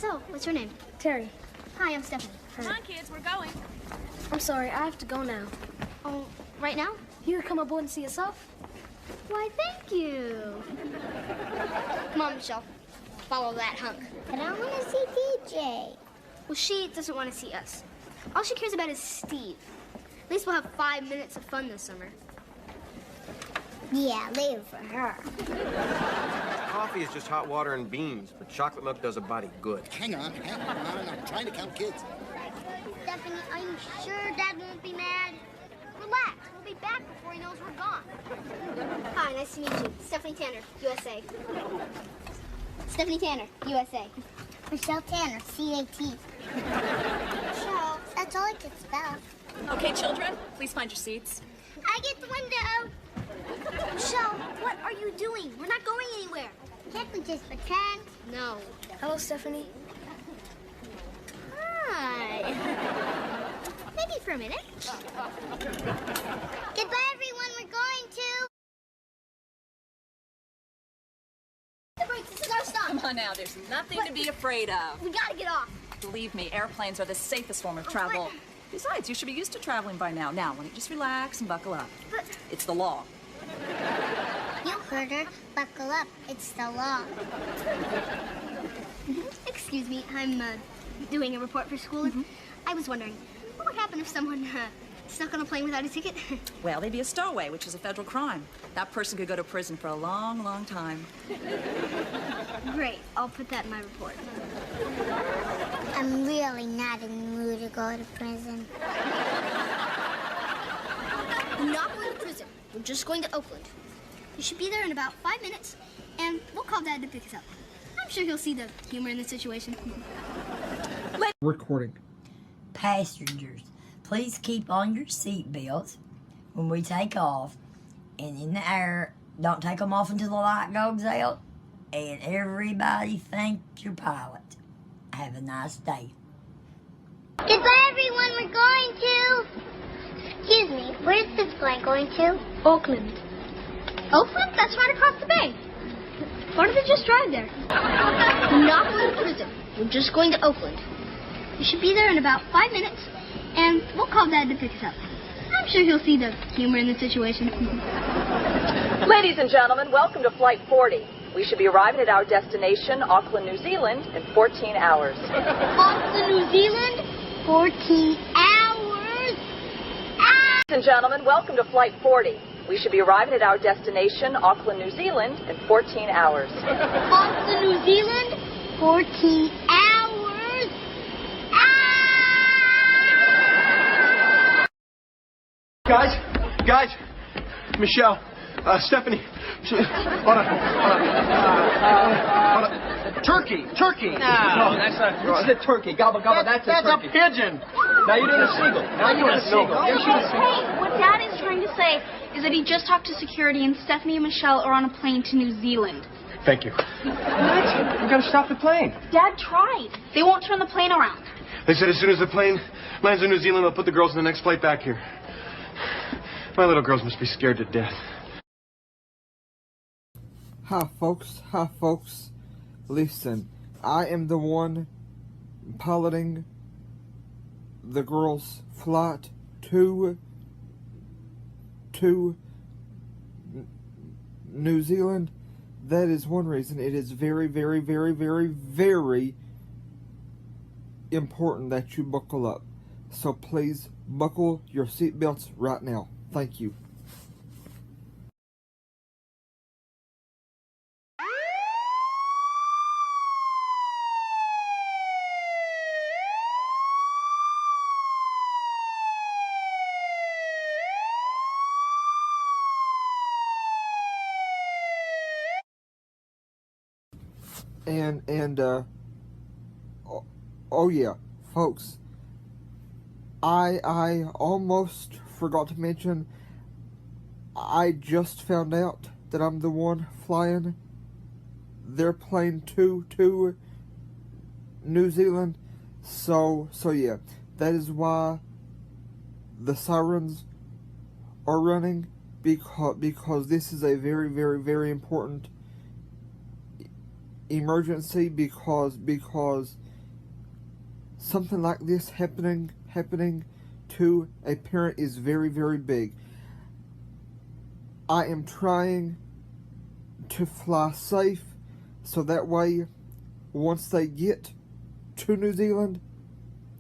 So, what's your name? Terry. Hi, I'm Stephanie. Come on, kids, we're going. I'm sorry, I have to go now. Oh, right now? You could come aboard and see us off? Why, thank you. Come on, Michelle. Follow that hunk. But I want to see DJ. Well, she doesn't want to see us. All she cares about is Steve. At least we'll have 5 minutes of fun this summer. Yeah, leave it for her. Coffee is just hot water and beans, but chocolate milk does a body good. Hang on. I'm trying to count kids. Stephanie, are you sure Dad won't be mad? Relax. We'll be back before he knows we're gone. Hi, nice to meet you. Stephanie Tanner, USA. Stephanie Tanner, USA. Michelle Tanner, C-A-T. Michelle. That's all I could spell. Okay, children, please find your seats. I get the window. Michelle, what are you doing? We're not going anywhere. Can't we just pretend? No. Hello, Stephanie. Hi. Maybe for a minute. Goodbye, everyone. We're going to... The brakes, this is our stop. Come on now, there's nothing to be afraid of. We gotta get off. Believe me, airplanes are the safest form of travel. Besides, you should be used to traveling by now. Now, why don't you just relax and buckle up? But... It's the law. You heard her. Buckle up. It's the law. Excuse me, I'm doing a report for school. I was wondering, what would happen if someone snuck on a plane without a ticket? Well, they'd be a stowaway, which is a federal crime. That person could go to prison for a long, long time. Great, I'll put that in my report. I'm really not in the mood to go to prison. We're not going to prison. We're just going to Oakland. We should be there in about 5 minutes, and we'll call Dad to pick us up. I'm sure he'll see the humor in the situation. Recording. Passengers, please keep on your seat belts when we take off, and in the air, don't take them off until the light goes out, and everybody thank your pilot. Have a nice day. Goodbye, everyone. We're going to... Excuse me, where's this plane going to? Oakland. Oakland? That's right across the bay. Why don't they just drive there? We're not going to prison. We're just going to Oakland. We should be there in about 5 minutes, and we'll call Dad to pick us up. I'm sure he'll see the humor in the situation. Ladies and gentlemen, welcome to Flight 40. We should be arriving at our destination, Auckland, New Zealand, in 14 hours. Auckland, New Zealand, 14 hours. Ladies and gentlemen, welcome to Flight 40. We should be arriving at our destination, Auckland, New Zealand, in 14 hours. Auckland, New Zealand, 14 hours. Guys, Michelle, Stephanie, hold on. Turkey. No, that's not. It's a turkey. Gobble, gobble. That's a turkey. That's a pigeon. Now you're doing a seagull. Now you're doing a seagull. Hey, what Dad is trying to say is that he just talked to security and Stephanie and Michelle are on a plane to New Zealand. Thank you. What? We gotta stop the plane. Dad tried. They won't turn the plane around. They said as soon as the plane lands in New Zealand, they'll put the girls in the next flight back here. My little girls must be scared to death. Hi folks, listen, I am the one piloting the girls' flight to New Zealand. That is one reason it is very, very, very, very, very important that you buckle up. So please buckle your seatbelts right now. Thank you. Oh yeah, folks, I almost forgot to mention, I just found out that I'm the one flying their plane to New Zealand, so yeah, that is why the sirens are running, because this is a very, very, very important emergency, because something like this happening to a parent is very, very big. I am trying to fly safe so that way once they get to New Zealand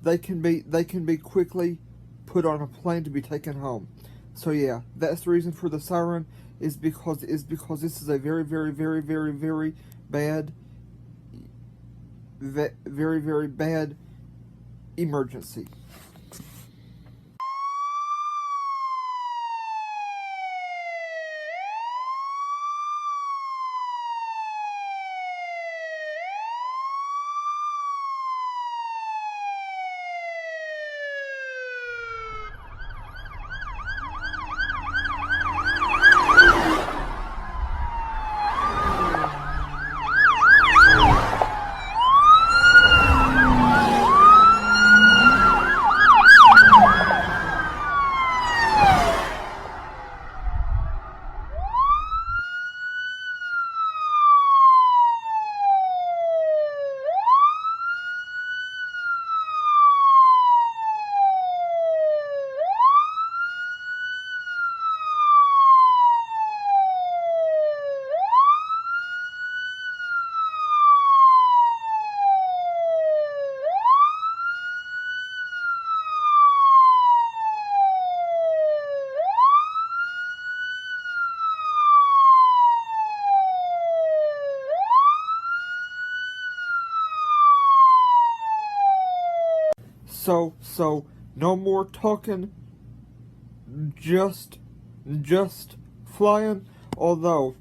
they can be quickly put on a plane to be taken home. So yeah, that's the reason for the siren, is because this is a very, very, very, very, very bad very, very bad emergency. So no more talking, just flying. Although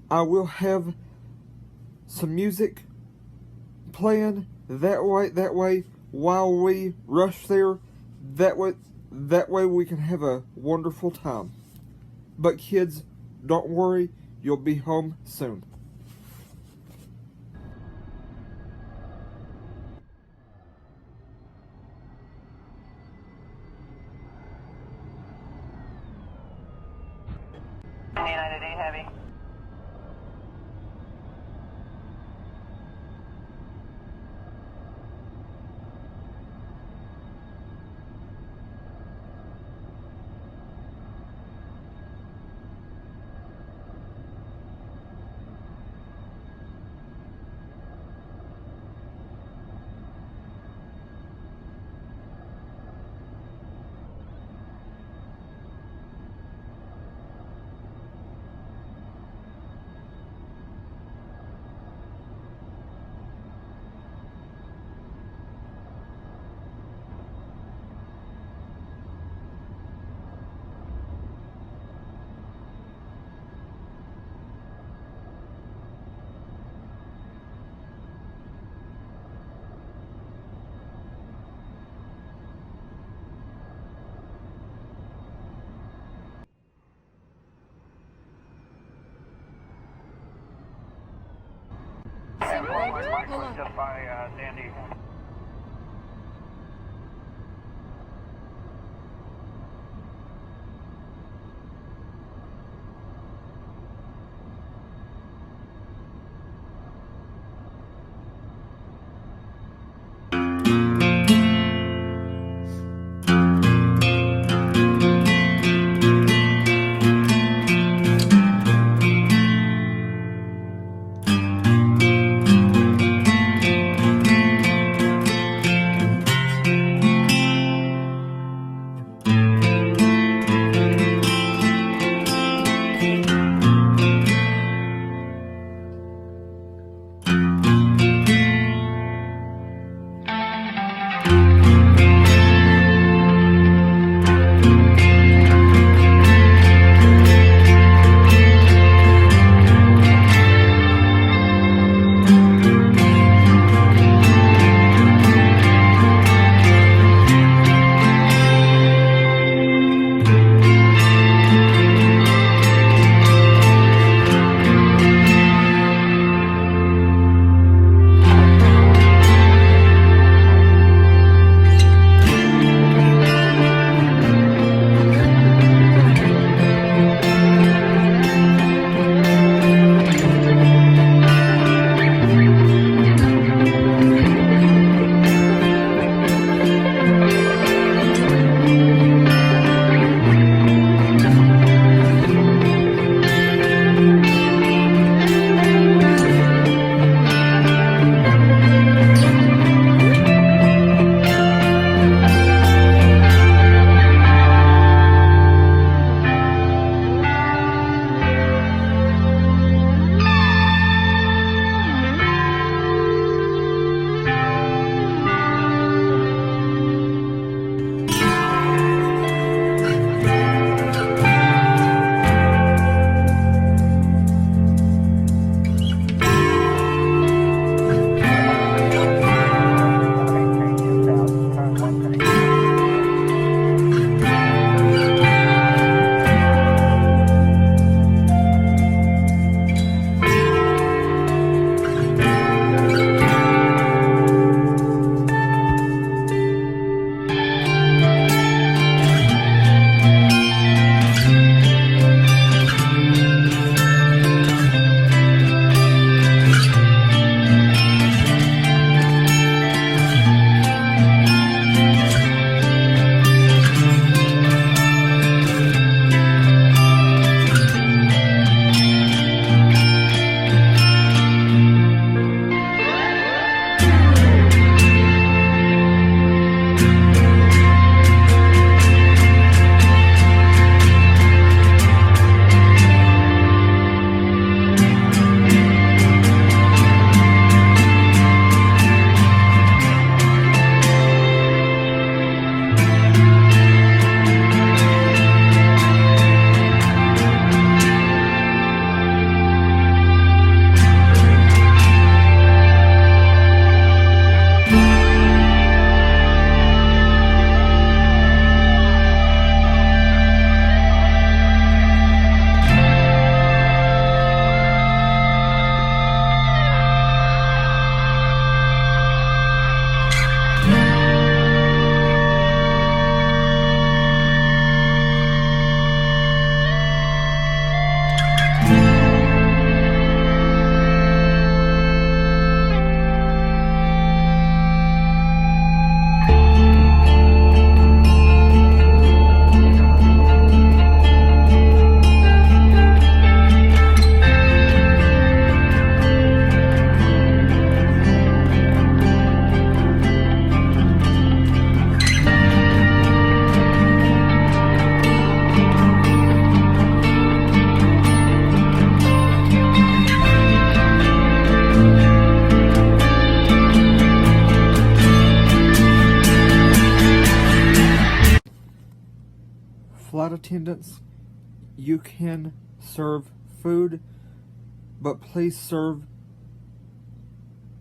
I will have some music playing that way while we rush there. That way we can have a wonderful time. But kids, don't worry, you'll be home soon. United 8 Heavy. Just by Sandy. attendants, you can serve food, but please serve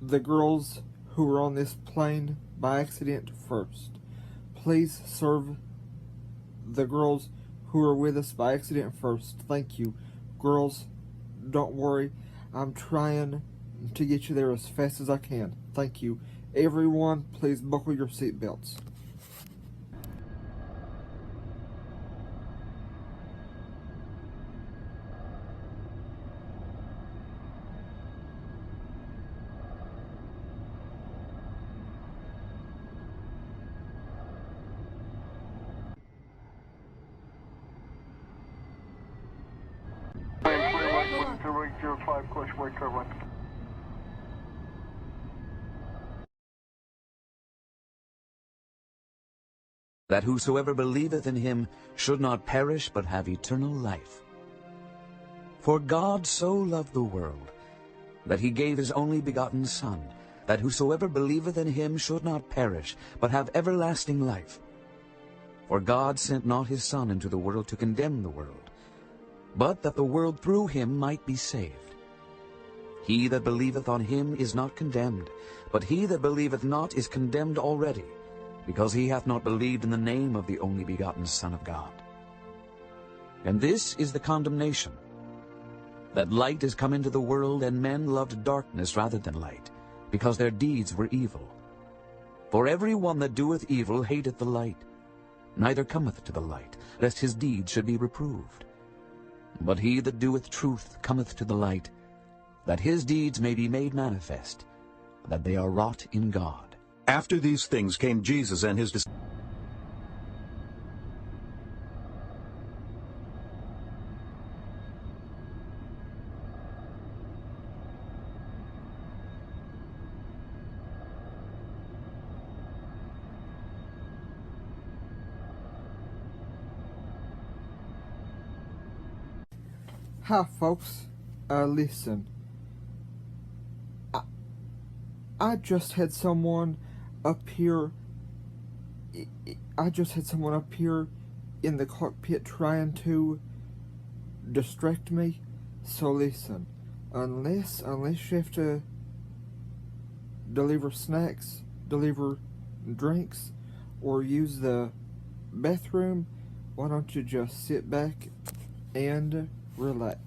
the girls who were on this plane by accident first. Please serve the girls who are with us by accident first. Thank you. Girls, don't worry. I'm trying to get you there as fast as I can. Thank you. Everyone, please buckle your seatbelts. That whosoever believeth in him should not perish, but have eternal life. For God so loved the world, that he gave his only begotten Son, that whosoever believeth in him should not perish, but have everlasting life. For God sent not his Son into the world to condemn the world, but that the world through him might be saved. He that believeth on him is not condemned, but he that believeth not is condemned already, because he hath not believed in the name of the only begotten Son of God. And this is the condemnation, that light is come into the world, and men loved darkness rather than light, because their deeds were evil. For every one that doeth evil hateth the light, neither cometh to the light, lest his deeds should be reproved. But he that doeth truth cometh to the light, that his deeds may be made manifest, that they are wrought in God. After these things came Jesus and his disciples. Hi folks, listen. I just had someone up here. I just had someone up here in the cockpit trying to distract me. So listen, unless you have to deliver snacks, deliver drinks, or use the bathroom, why don't you just sit back and relax.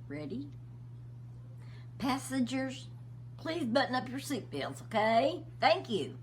Ready? Passengers, please button up your seatbelts, okay? Thank you.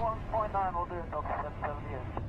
31.9 will do it, Delta 778.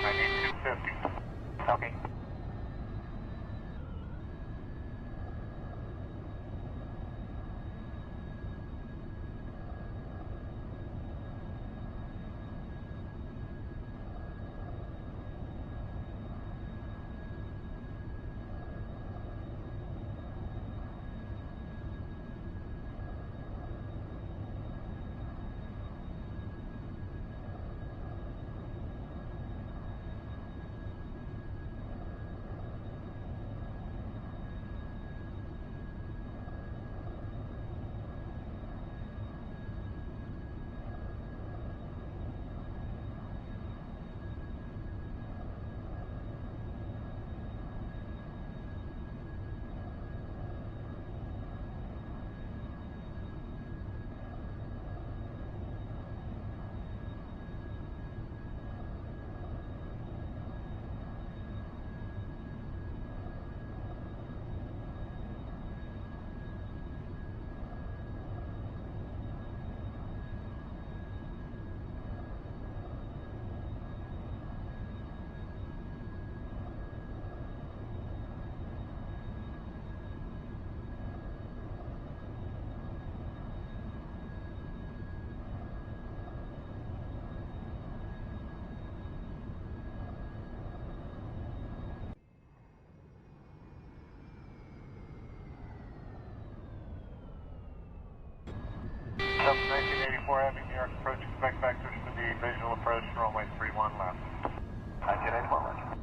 I need 250. Okay. Delta 1984 Heavy, New York approach, expect vectors to be visual approach, runway 31 left. 1984 left.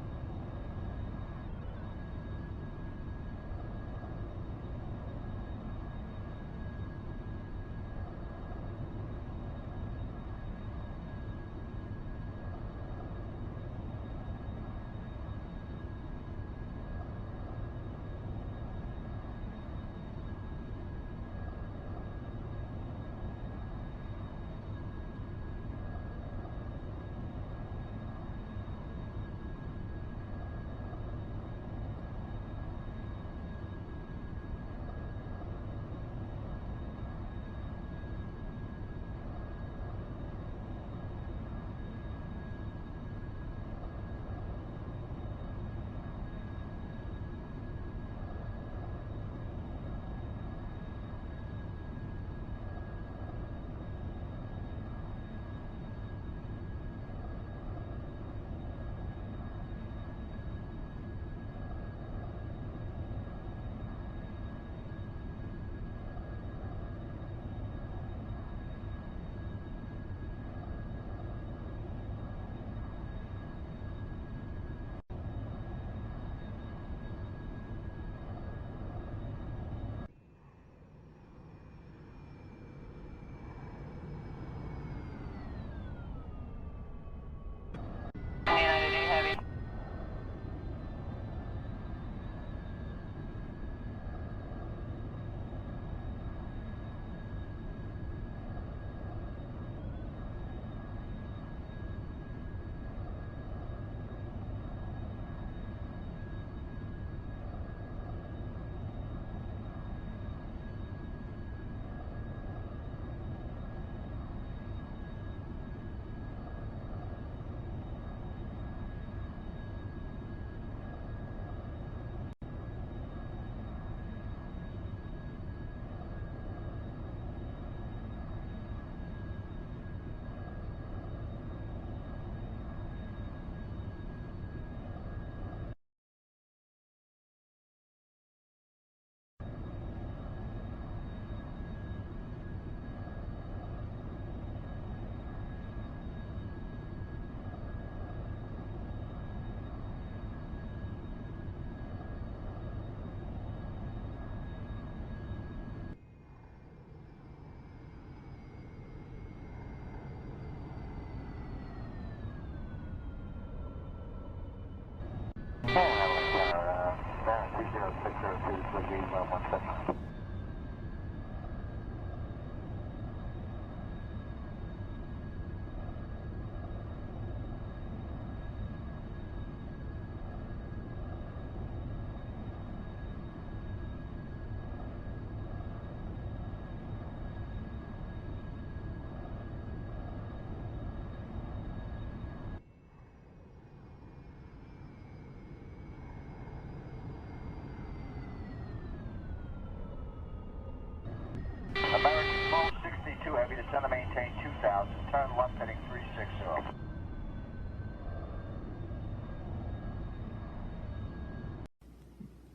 American Phone 62 Heavy, descend to maintain 2000, turn left heading 360.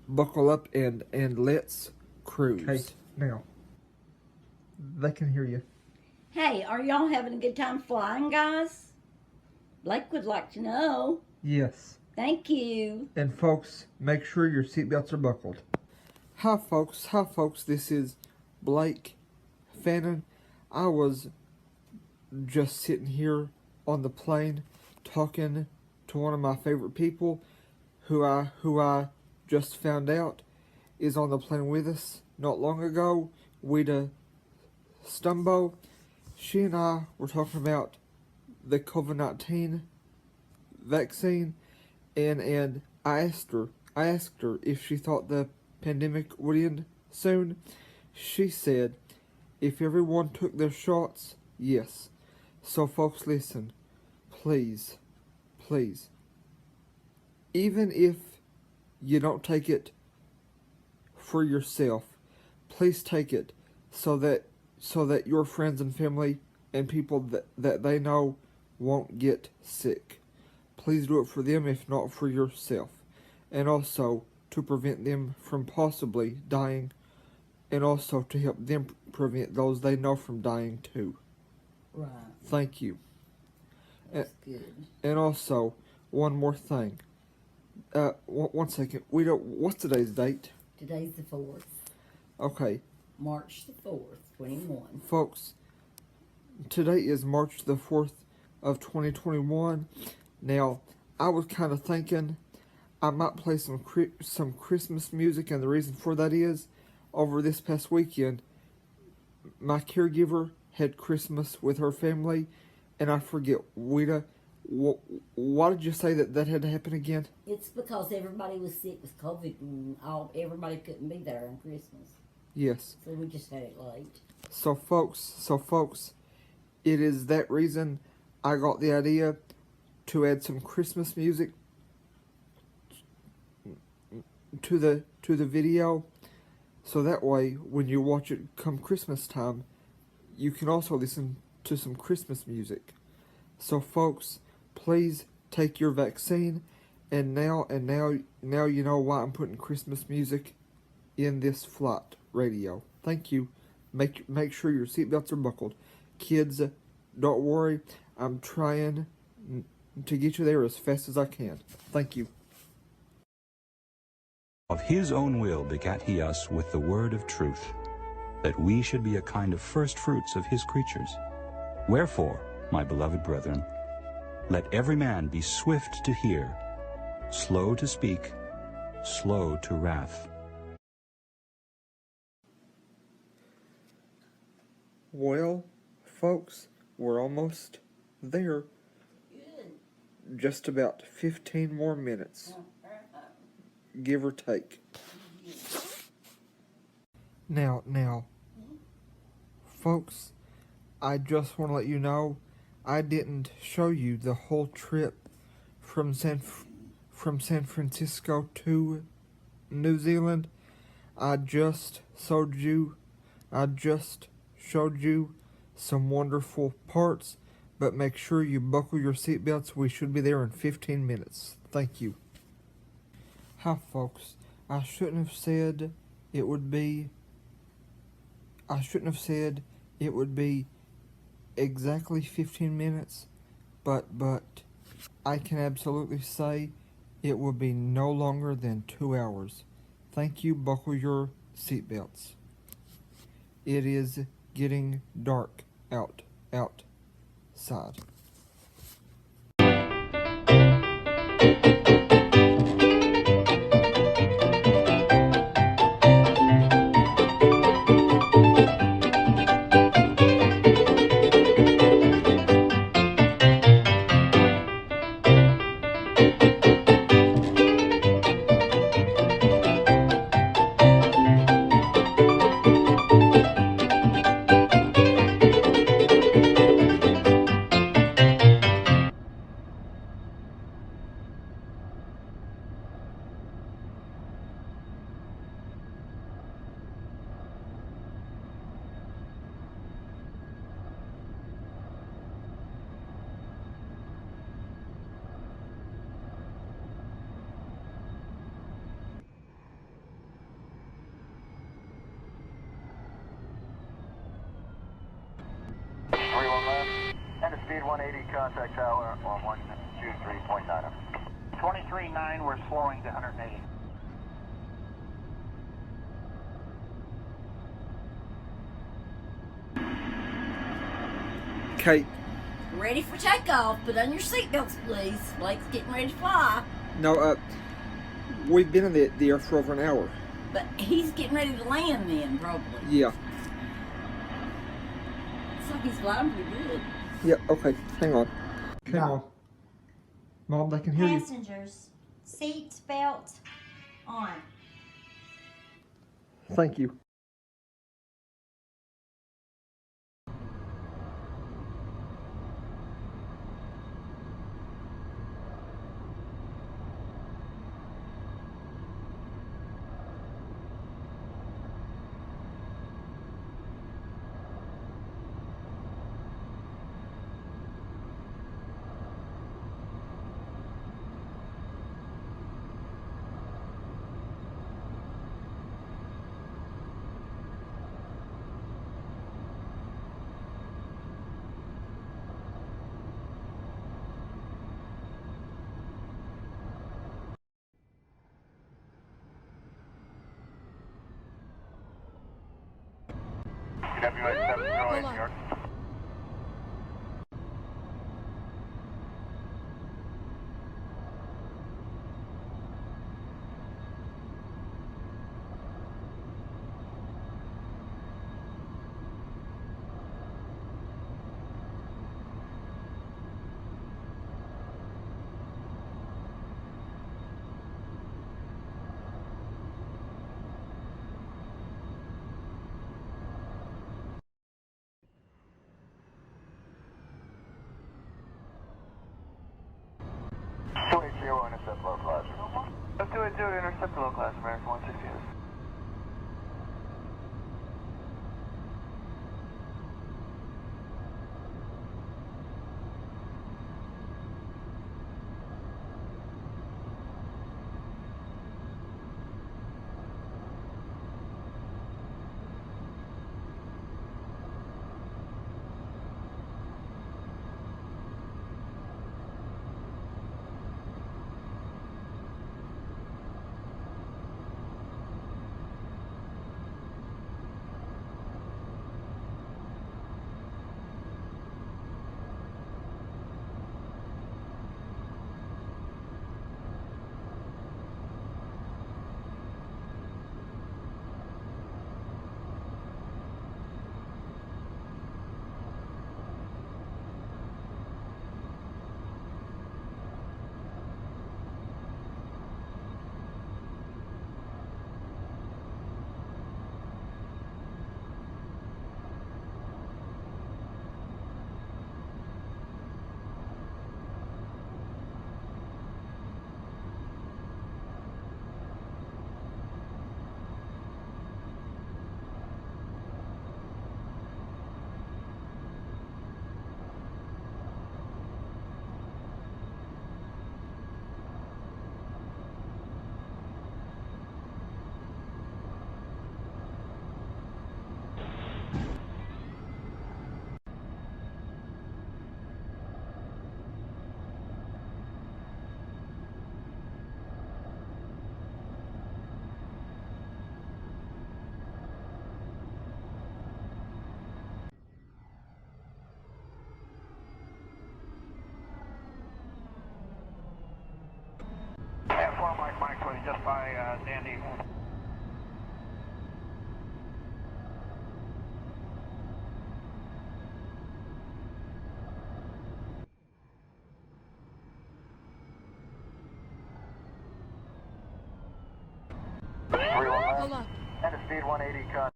Buckle up and let's cruise. Okay, now. They can hear you. Hey, are y'all having a good time flying, guys? Blake would like to know. Yes. Thank you. And folks, make sure your seatbelts are buckled. Hi folks, this is Blake Fannin. I was just sitting here on the plane talking to one of my favorite people who I just found out is on the plane with us not long ago, Wida Stumbo. She and I were talking about the COVID-19 vaccine, and I asked her if she thought the pandemic would end soon. She said if everyone took their shots, yes. So folks, listen, please, even if you don't take it for yourself, please take it so that your friends and family and people that they know won't get sick. Please do it for them, if not for yourself, and also to prevent them from possibly dying, and also to help them prevent those they know from dying too. Right. Thank you. That's good. And also, one more thing. One second. What's today's date? Today's the 4th. Okay. March the 4th, 21. Folks, today is March the 4th of 2021. Now, I was kind of thinking I might play some Christmas music, and the reason for that is, over this past weekend, my caregiver had Christmas with her family, and I forget, Wida, why did you say that had to happen again? It's because everybody was sick with COVID and everybody couldn't be there on Christmas. Yes. So we just had it late. So folks, it is that reason I got the idea to add some Christmas music to the video, so that way when you watch it come Christmas time, you can also listen to some Christmas music. So folks, please take your vaccine, and now you know why I'm putting Christmas music in this flight radio. Thank you. Make sure your seatbelts are buckled. Kids, don't worry. I'm trying to get you there as fast as I can. Thank you. Of his own will begat he us with the word of truth, that we should be a kind of first fruits of his creatures. Wherefore, my beloved brethren, let every man be swift to hear, slow to speak, slow to wrath. Well, folks, we're almost there. Just about 15 more minutes, give or take. Now, folks, I just want to let you know I didn't show you the whole trip from San Francisco to New Zealand. I just showed you some wonderful parts, but make sure you buckle your seatbelts. We should be there in 15 minutes. Thank you. Hi folks, I shouldn't have said it would be exactly 15 minutes, but I can absolutely say it will be no longer than 2 hours. Thank you. Buckle your seatbelts. It is getting dark outside. speed 180, contact tower on 123.9. 23.9, we're slowing to 180. Okay. Ready for takeoff. Put on your seatbelts, please. Blake's getting ready to fly. No, we've been in the air for over an hour. But he's getting ready to land then, probably. Yeah. Looks like he's flying pretty good. Yeah, okay. Hang on. Okay, Mom. Mom, they can hear you. Passengers, seat belt on. Thank you. TWA 708 New York. Intercept low class. Let's do it, intercept low class, American 160. Mike 20, just by Dandy. Hold on. And a speed 180 cut.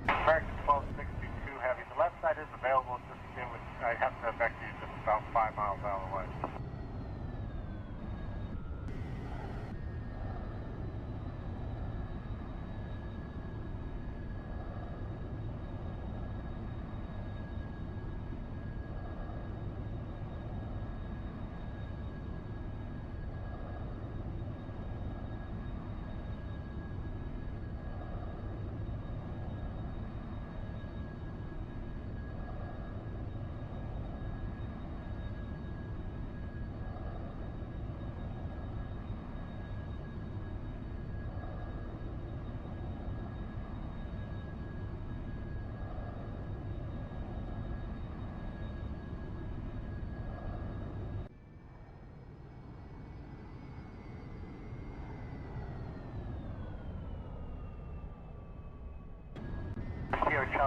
American 1262 Heavy. The left side is available. I have to affect you just about 5 miles out of the way.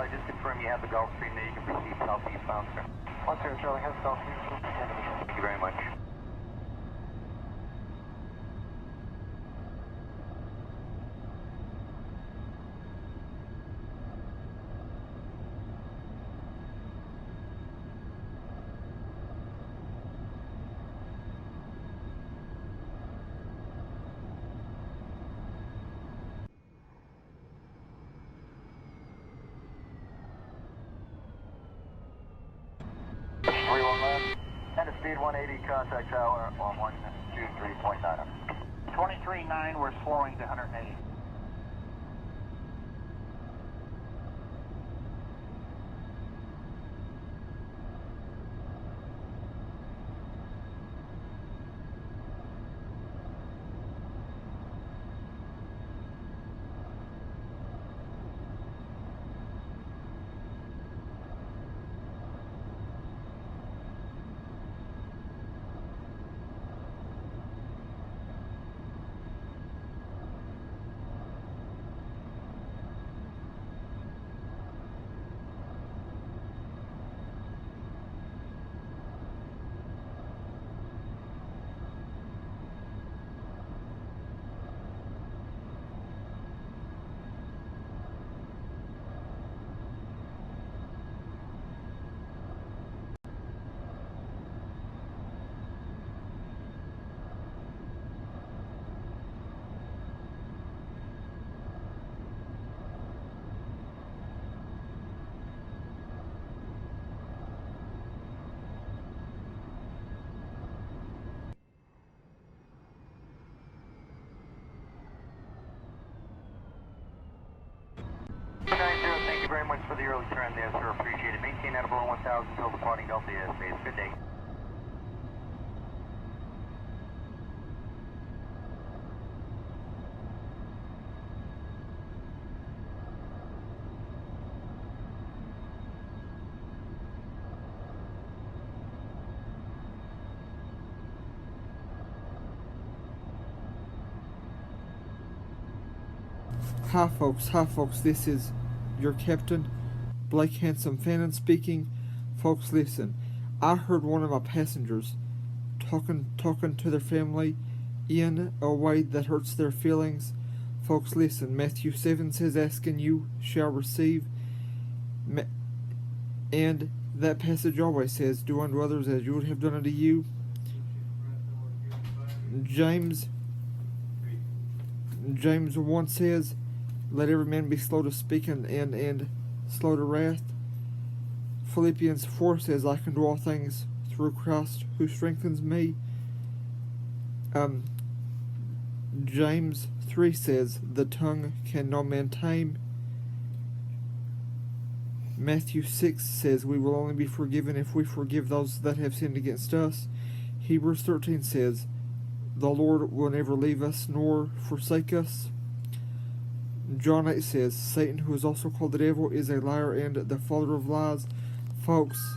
Charlie, just confirm you have the Gulfstream there. You can proceed southeastbound, sir. 10 Charlie has Gulfstream. Thank you very much. And a speed 180, contact tower on 123.9. 23.9, we're slowing to 180. Thank you very much for the early turn there, sir. Appreciate it. Maintain that below 1,000 until departing Delta airspace. Good day. Hi folks, this is your captain, Blake Handsome Fannin speaking. Folks, listen, I heard one of my passengers talking to their family in a way that hurts their feelings. Folks, listen, Matthew 7 says, "Ask and you shall receive," and that passage always says, "Do unto others as you would have done unto you." James 1 says, "Let every man be slow to speak and slow to wrath." Philippians 4 says, "I can do all things through Christ who strengthens me." James 3 says, "The tongue can no man tame." Matthew 6 says, "We will only be forgiven if we forgive those that have sinned against us." Hebrews 13 says, "The Lord will never leave us nor forsake us." John 8 says, "Satan, who is also called the devil, is a liar and the father of lies." Folks,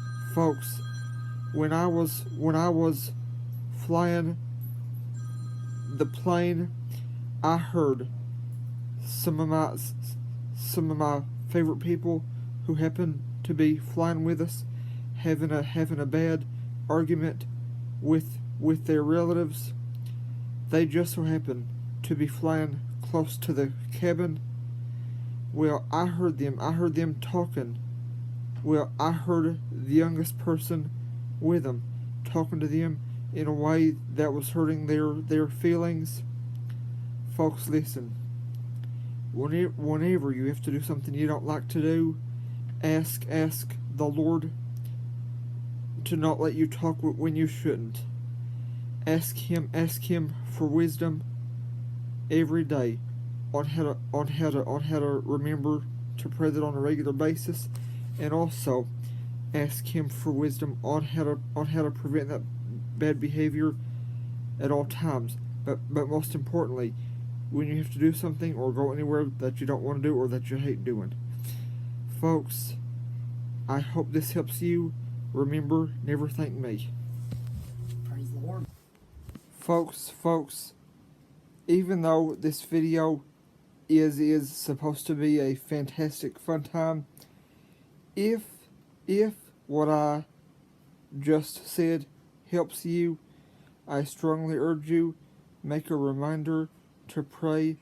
when I was flying the plane, I heard some of my favorite people who happened to be flying with us having a bad argument with their relatives. They just so happened to be flying close to the cabin. Well, I heard them talking. Well, I heard the youngest person with them talking to them in a way that was hurting their feelings. Folks, listen. Whenever you have to do something you don't like to do, ask the Lord to not let you talk when you shouldn't. Ask him for wisdom every day on how to remember to pray that on a regular basis, and also ask him for wisdom on how to prevent that bad behavior at all times. But most importantly, when you have to do something or go anywhere that you don't want to do or that you hate doing. Folks, I hope this helps you. Remember, never thank me. Praise the Lord. Folks, even though this video is supposed to be a fantastic fun time, if what I just said helps you, I strongly urge you, make a reminder to pray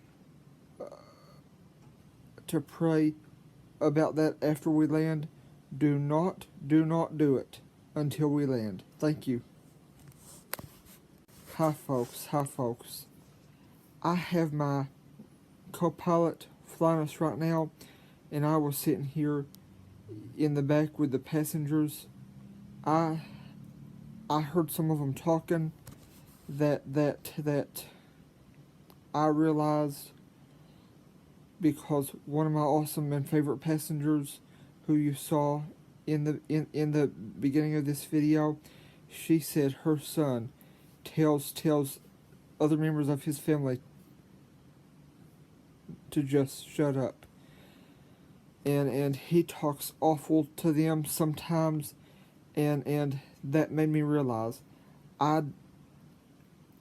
about that after we land. Do not do it until we land. Thank you. Hi folks. I have my co-pilot flying us right now, and I was sitting here in the back with the passengers. I heard some of them talking that I realized, because one of my awesome and favorite passengers who you saw in the beginning of this video, she said her son tells other members of his family to just shut up. And he talks awful to them sometimes, and that made me realize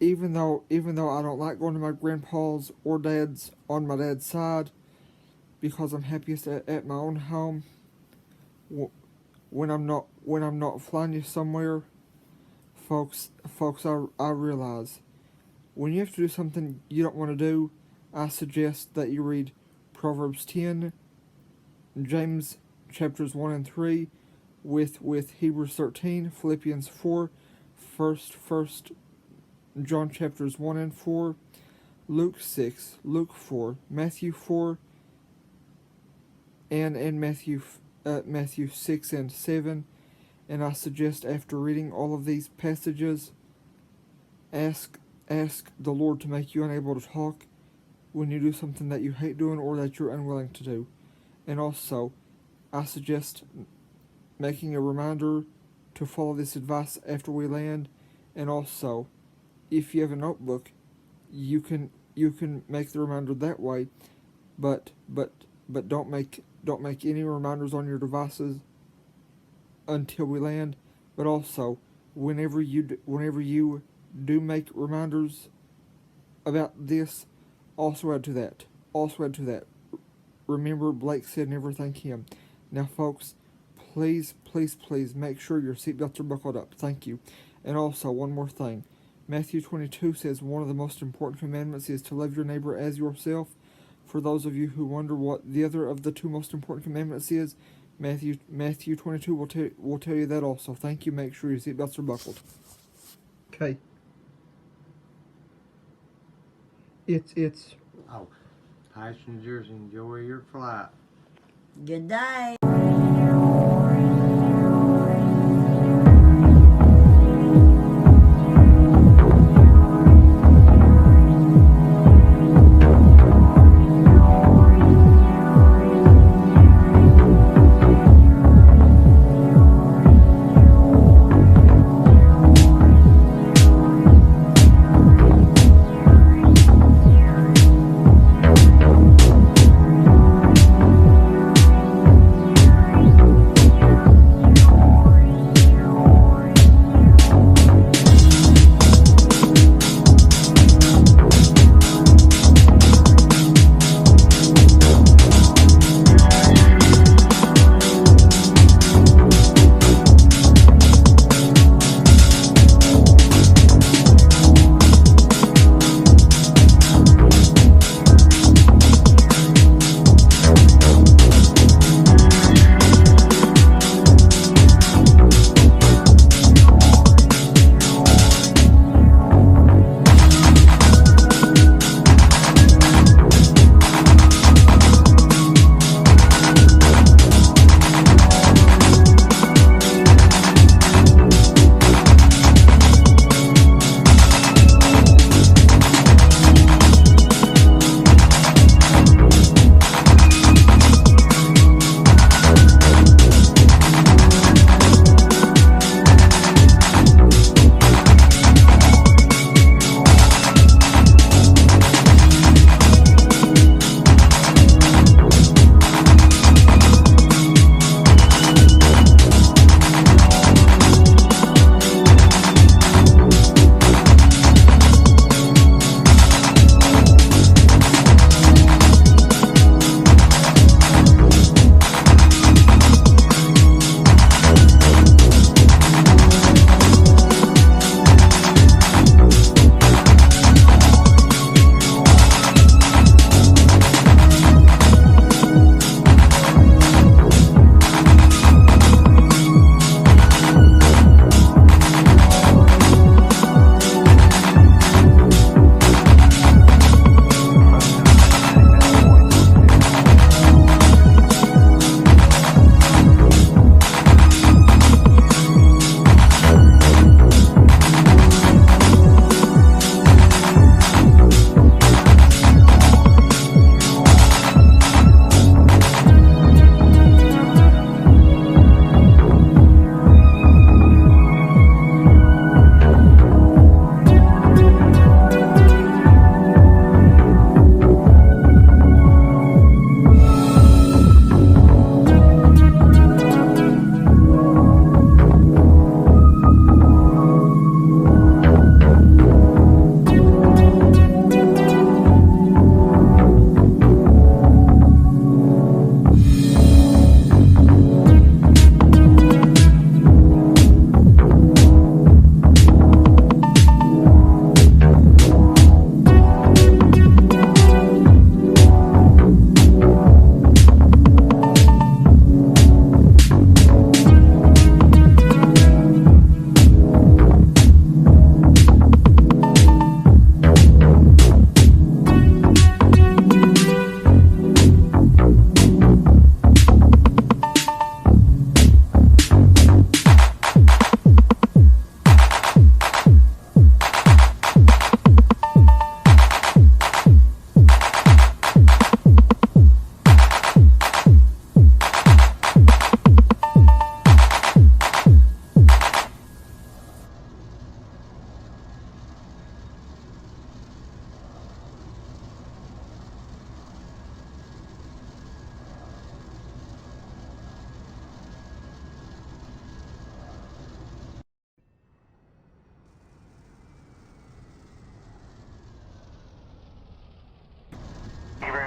even though I don't like going to my grandpa's or dad's on my dad's side, because I'm happiest at my own home, when I'm not flying you somewhere, folks, I realize when you have to do something you don't want to do, I suggest that you read Proverbs 10, James chapters 1 and 3, with Hebrews 13, Philippians 4, First John chapters 1 and 4, Luke 6, Luke 4, Matthew 4, and Matthew 6 and 7. And I suggest, after reading all of these passages, ask the Lord to make you unable to talk when you do something that you hate doing or that you're unwilling to do. And also, I suggest making a reminder to follow this advice after we land. And also, if you have a notebook, you can make the reminder that way, but don't make any reminders on your devices until we land. But also, whenever you do make reminders about this, also add to that. Remember, Blake said never thank him. Now, folks, please make sure your seatbelts are buckled up. Thank you. And also, one more thing. Matthew 22 says one of the most important commandments is to love your neighbor as yourself. For those of you who wonder what the other of the two most important commandments is, Matthew 22 will tell you that also. Thank you. Make sure your seatbelts are buckled. Okay. It's. Oh, passengers, enjoy your flight. Good day.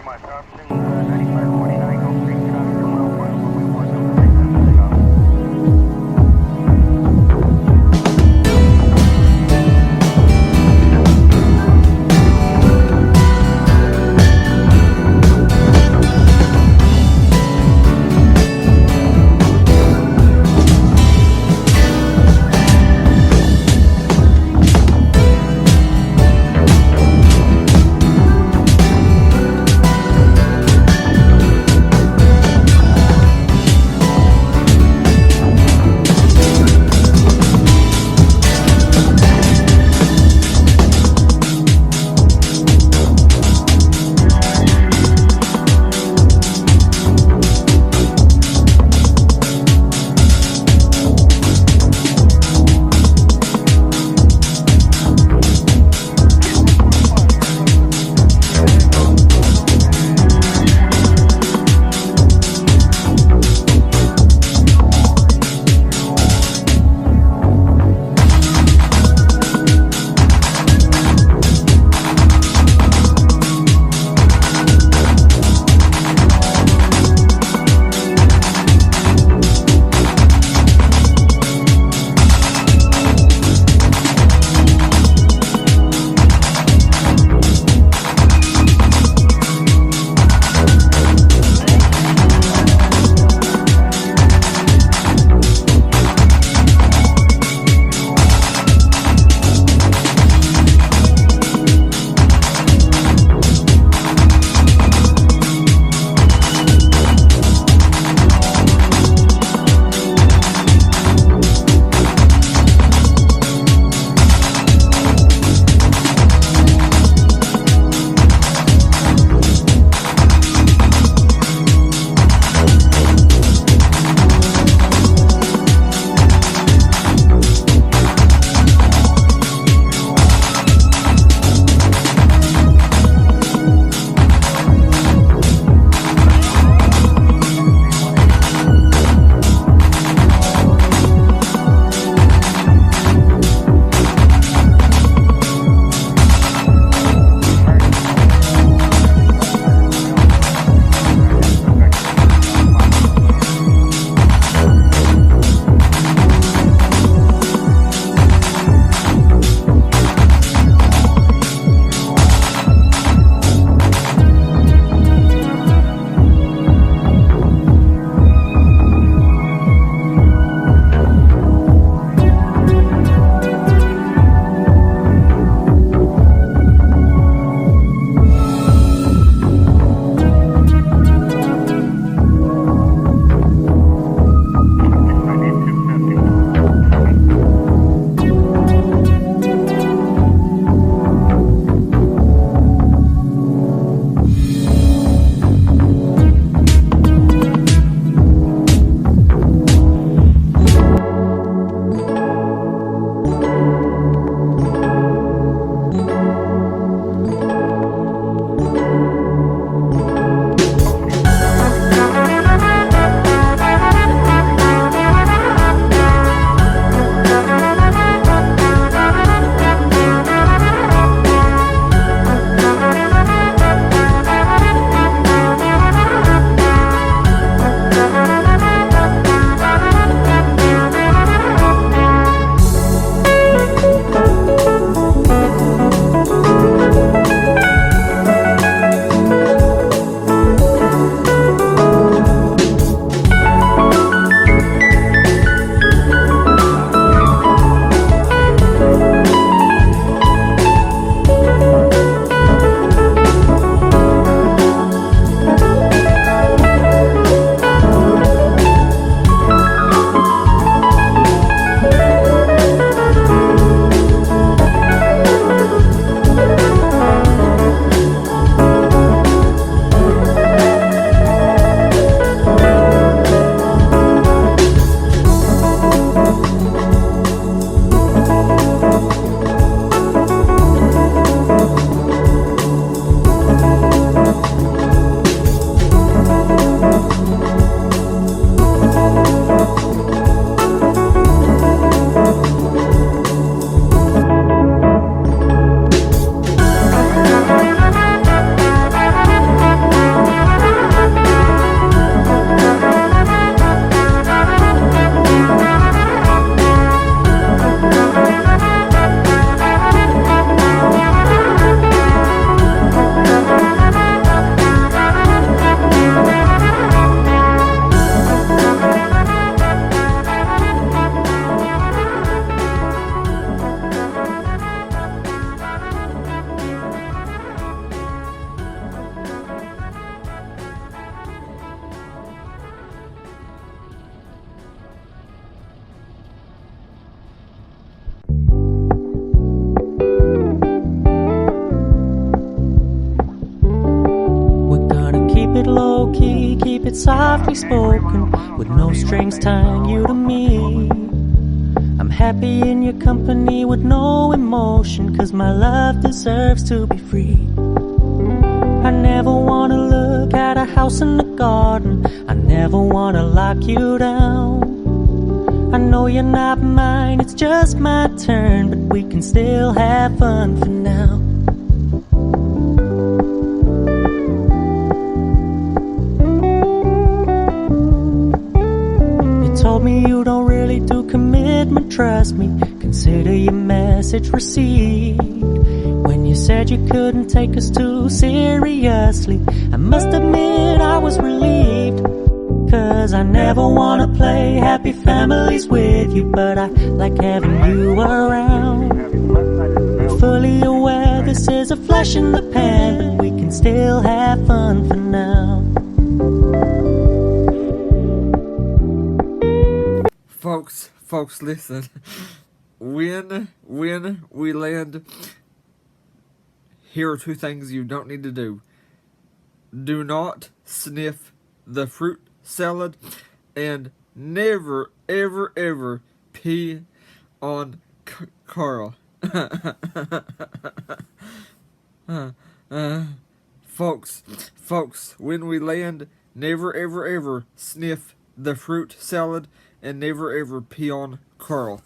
much. Option 9549, Gulf Creek, traffic from Oakland, runway 47, takeoff. key, keep it softly spoken, with no strings tying you to me. I'm happy in your company with no emotion, 'cause my love deserves to be free. I never wanna look at a house in the garden, I never wanna lock you down. I know you're not mine, it's just my turn, but we can still have fun for now. You told me you don't really do commitment, trust me, consider your message received. When you said you couldn't take us too seriously, I must admit I was relieved. 'Cause I never wanna play happy families with you, but I like having you around. I'm fully aware this is a flash in the pan, but we can still have fun for now. Folks, listen. When we land, here are two things you don't need to do. Do not sniff the fruit salad, and never, ever, ever pee on Carl. Folks, when we land, never, ever, ever sniff the fruit salad, and never, ever pee on Carl.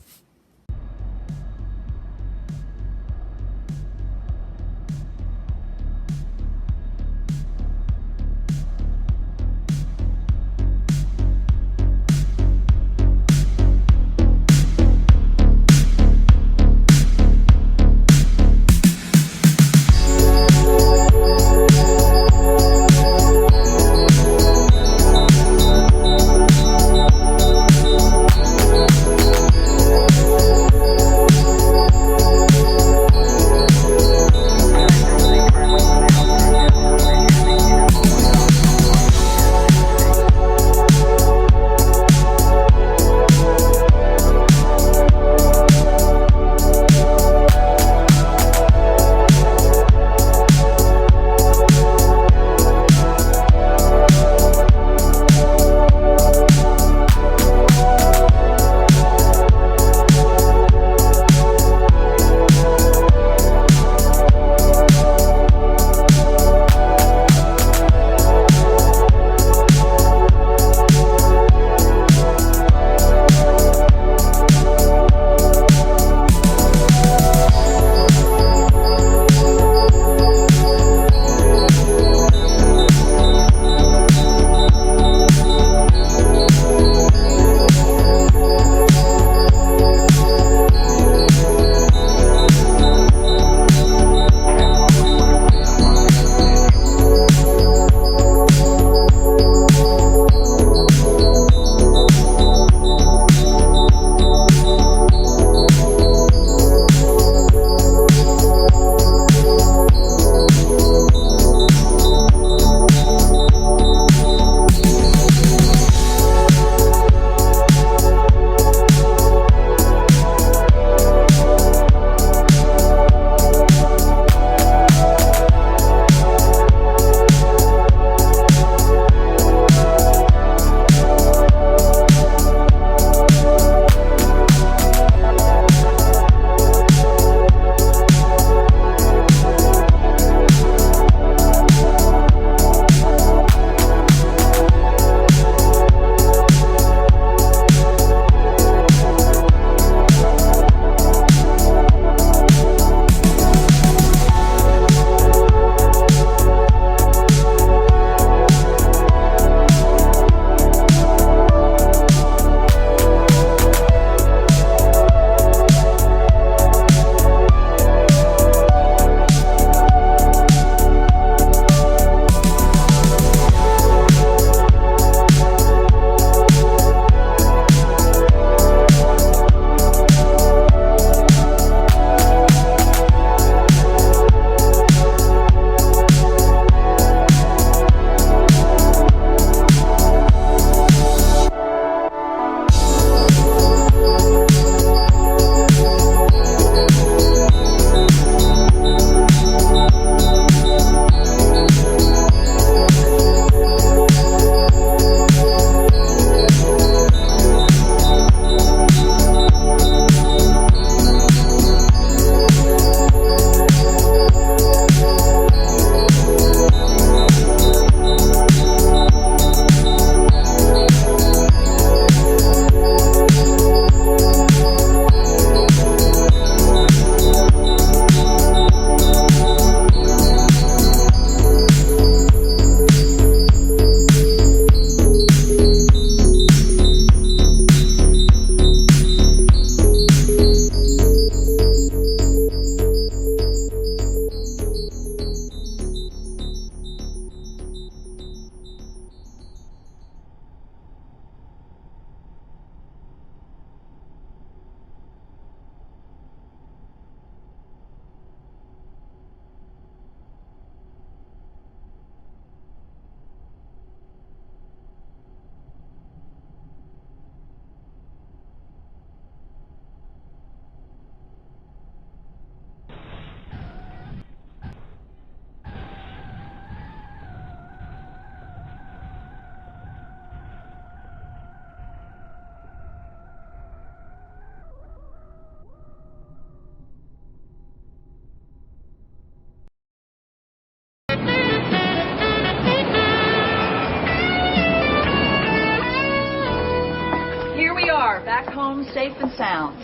back home safe and sound.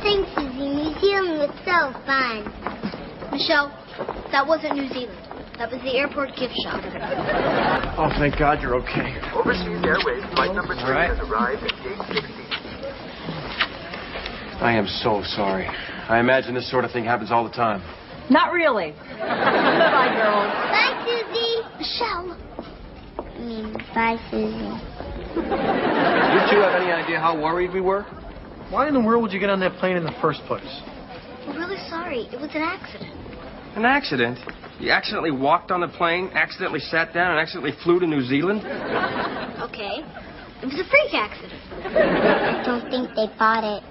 Thanks, Susie. New Zealand was so fun. Michelle, that wasn't New Zealand. That was the airport gift shop. Oh, thank God you're okay. Overseas Airways flight number 3 right. has arrived at gate 60. I am so sorry. I imagine this sort of thing happens all the time. Not really. Bye-bye, girls. Bye, Susie. Michelle. Bye, Susie. Did you have any idea how worried we were? Why in the world would you get on that plane in the first place? We're really sorry. It was an accident. An accident? You accidentally walked on the plane, accidentally sat down, and accidentally flew to New Zealand? Okay. It was a freak accident. I don't think they bought it.